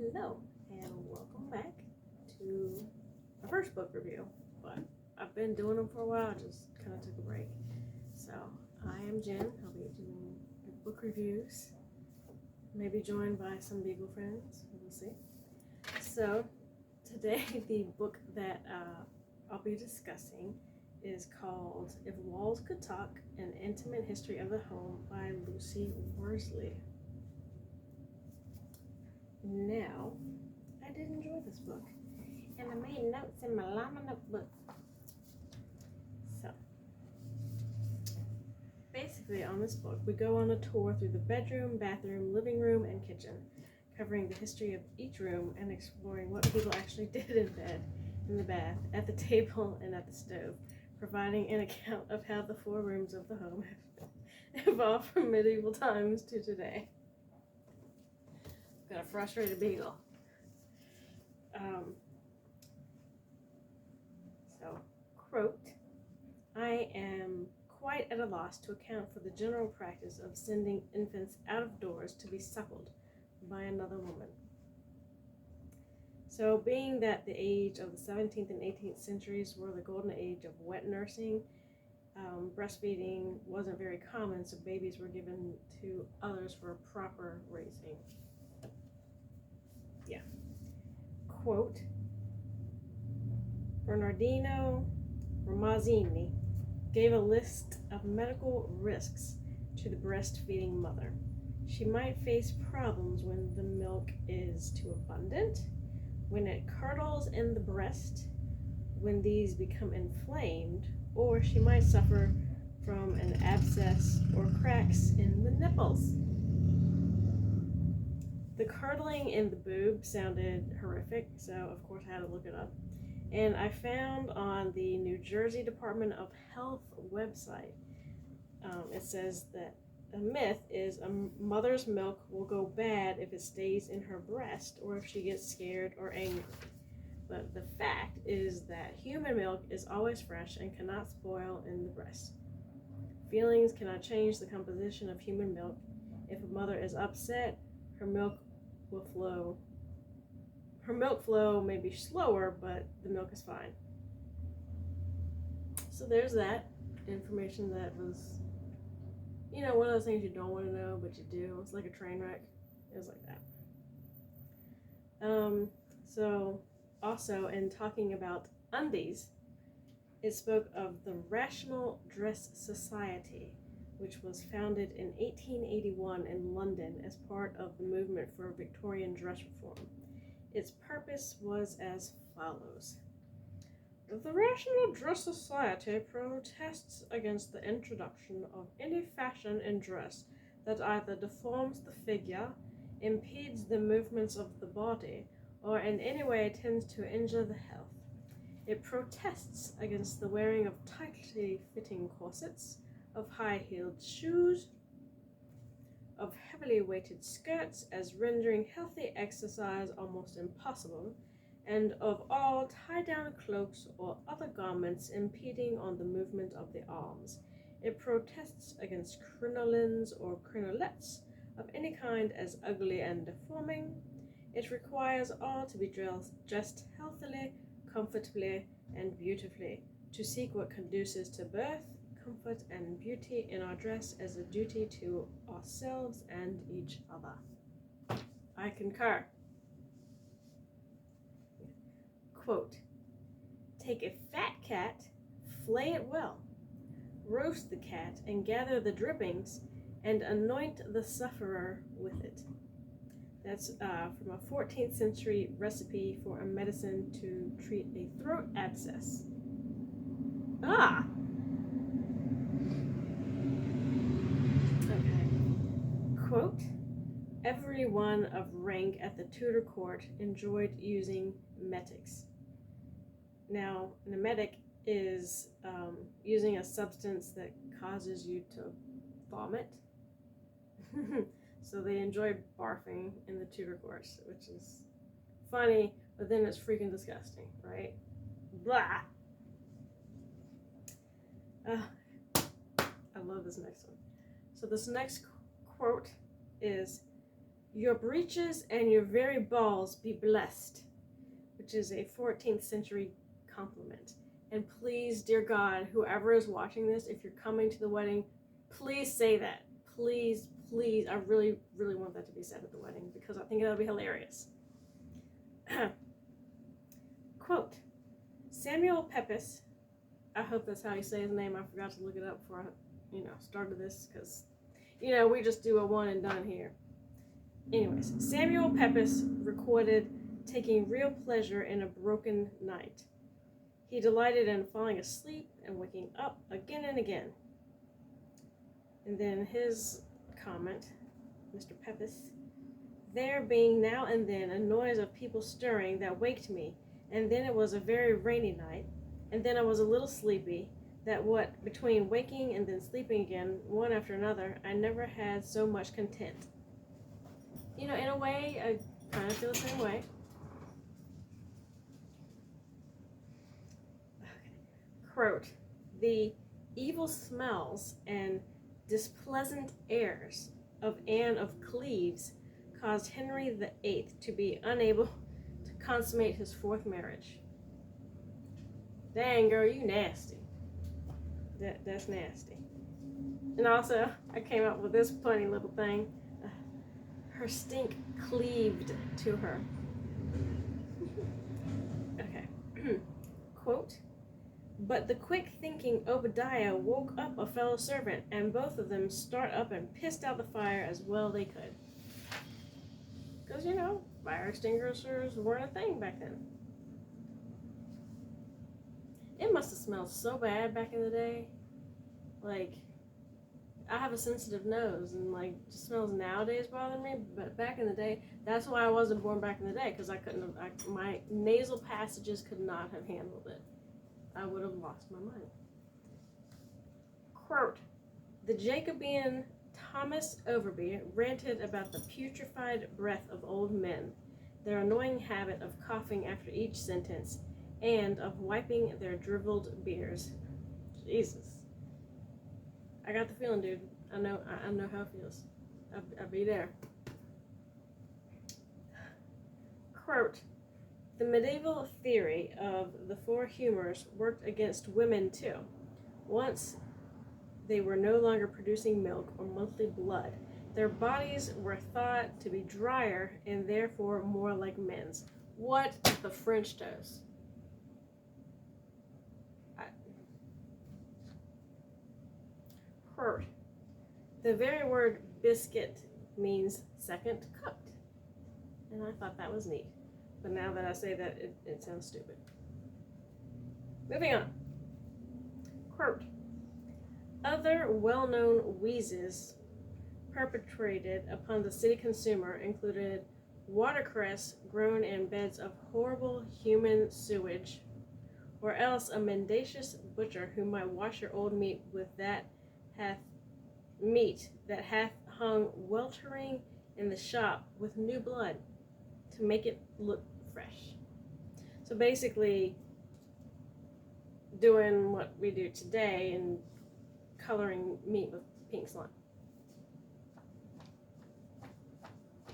Hello, and welcome back to my first book review, but I've been doing them for a while, just kind of took a break. So, I am Jen. I'll be doing book reviews, maybe joined by some Beagle friends, we'll see. So, today the book that I'll be discussing is called If Walls Could Talk, An Intimate History of the Home by Lucy Worsley. Now, I did enjoy this book, and I made notes in my llama notebook. So, basically on this book, we go on a tour through the bedroom, bathroom, living room, and kitchen, covering the history of each room and exploring what people actually did in bed, in the bath, at the table, and at the stove, providing an account of how the four rooms of the home have evolved from medieval times to today. Got a frustrated beagle. Quote, I am quite at a loss to account for the general practice of sending infants out of doors to be suckled by another woman. So, being that the age of the 17th and 18th centuries were the golden age of wet nursing, breastfeeding wasn't very common, so babies were given to others for proper raising. Quote, Bernardino Ramazzini gave a list of medical risks to the breastfeeding mother. She might face problems when the milk is too abundant, when it curdles in the breast, when these become inflamed, or she might suffer from an abscess or cracks in the nipples. The curdling in the boob sounded horrific, so of course I had to look it up. And I found on the New Jersey Department of Health website, it says that a myth is a mother's milk will go bad if it stays in her breast or if she gets scared or angry. But the fact is that human milk is always fresh and cannot spoil in the breast. Feelings cannot change the composition of human milk. If a mother is upset, her milk will flow. Her milk flow may be slower, but the milk is fine. So there's that information that was, one of those things you don't want to know, but you do. It's like a train wreck. It was like that. So also in talking about undies, it spoke of the Rational Dress Society, which was founded in 1881 in London as part of the movement for Victorian dress reform. Its purpose was as follows. The Rational Dress Society protests against the introduction of any fashion in dress that either deforms the figure, impedes the movements of the body, or in any way tends to injure the health. It protests against the wearing of tightly fitting corsets, of high-heeled shoes, of heavily weighted skirts as rendering healthy exercise almost impossible, and of all tie-down cloaks or other garments impeding on the movement of the arms. It protests against crinolines or crinolets of any kind as ugly and deforming. It requires all to be dressed healthily, comfortably, and beautifully, to seek what conduces to birth, comfort, and beauty in our dress as a duty to ourselves and each other. I concur. Quote, take a fat cat, flay it well, roast the cat, and gather the drippings, and anoint the sufferer with it. That's from a 14th century recipe for a medicine to treat a throat abscess. Quote, everyone of rank at the Tudor court enjoyed using metics. Now, an emetic is using a substance that causes you to vomit. So they enjoyed barfing in the Tudor courts, which is funny, but then it's freaking disgusting, right? Blah! I love this next one. So this next quote is, Your breeches and your very balls be blessed, which is a 14th century compliment. And please, dear God, whoever is watching this, if you're coming to the wedding, please say that. Please, please. I really, really want that to be said at the wedding because I think that'll be hilarious. Quote, Samuel Pepys, I hope that's how you say his name. I forgot to look it up before I, started this because, we just do a one and done here. Anyways, Samuel Pepys recorded taking real pleasure in a broken night. He delighted in falling asleep and waking up again and again. And then his comment, Mr. Pepys, there being now and then a noise of people stirring that waked me, and then it was a very rainy night, and then I was a little sleepy, that what, between waking and then sleeping again, one after another, I never had so much content. In a way, I kind of feel the same way. Quote, the evil smells and displeasant airs of Anne of Cleves caused Henry VIII to be unable to consummate his fourth marriage. Dang, girl, you nasty. That's nasty. And also, I came up with this funny little thing. Her stink cleaved to her. Okay. Quote, but the quick-thinking Obadiah woke up a fellow servant, and both of them start up and pissed out the fire as well they could. Because, fire extinguishers weren't a thing back then. It must have smelled so bad back in the day. Like, I have a sensitive nose, and just smells nowadays bother me, but back in the day, that's why I wasn't born back in the day, because my nasal passages could not have handled it. I would have lost my mind. Quote, the Jacobean Thomas Overby ranted about the putrefied breath of old men, their annoying habit of coughing after each sentence, and of wiping their dribbled beers. Jesus. I got the feeling, dude. I know how it feels. I'll be there. Quote, the medieval theory of the four humors worked against women too. Once they were no longer producing milk or monthly blood, their bodies were thought to be drier and therefore more like men's. What the French does. Quote, the very word biscuit means second cooked. And I thought that was neat. But now that I say that, it sounds stupid. Moving on. Quote, other well-known wheezes perpetrated upon the city consumer included watercress grown in beds of horrible human sewage, or else a mendacious butcher who might wash your old meat with that hath hung weltering in the shop with new blood to make it look fresh. So basically doing what we do today and coloring meat with pink slime.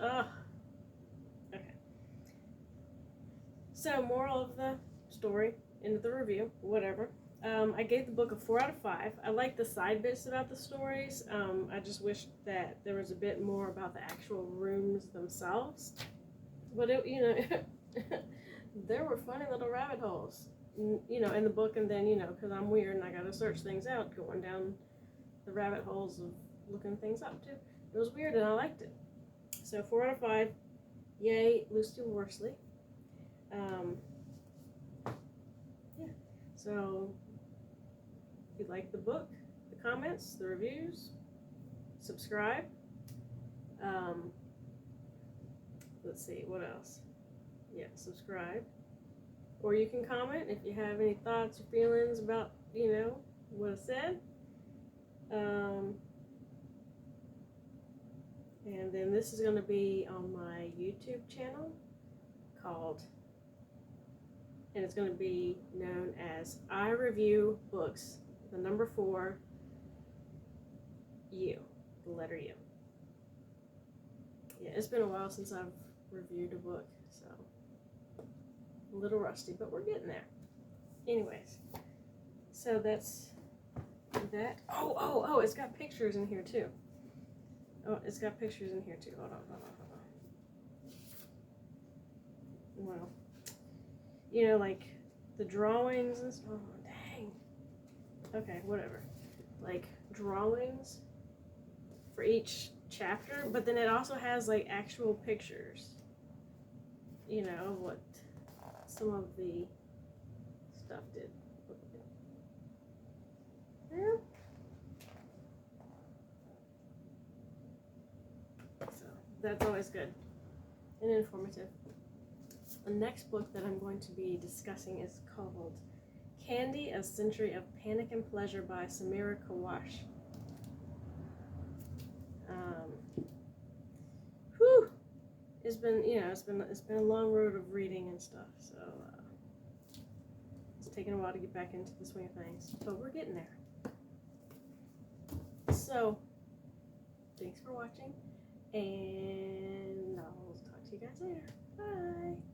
Ugh. Okay. So moral of the story, end of the review, whatever. I gave the book a 4 out of 5. I like the side bits about the stories. I just wish that there was a bit more about the actual rooms themselves. But there were funny little rabbit holes, in the book, and then, because I'm weird and I gotta search things out, going down the rabbit holes of looking things up too. It was weird and I liked it. So 4 out of 5. Yay, Lucy Worsley. So if you like the book, the comments, the reviews, subscribe. Let's see, what else? Yeah, subscribe. Or you can comment if you have any thoughts or feelings about, what I said. And then this is going to be on my YouTube channel and it's going to be known as I Review Books, the number 4, U, the letter U. Yeah, it's been a while since I've reviewed a book, so a little rusty, but we're getting there. Anyways, so that's that. Oh, it's got pictures in here too. Oh, it's got pictures in here too. Hold on. Well, you know, like the drawings and stuff. Oh, dang. Okay, whatever. Like drawings for each chapter, but then it also has like actual pictures. You know, what some of the stuff did. Yeah. So that's always good and informative. The next book that I'm going to be discussing is called Candy, A Century of Panic and Pleasure by Samira Kawash. It's been, you know, it's been a long road of reading and stuff, so it's taken a while to get back into the swing of things, but we're getting there. So, thanks for watching, and I'll talk to you guys later. Bye!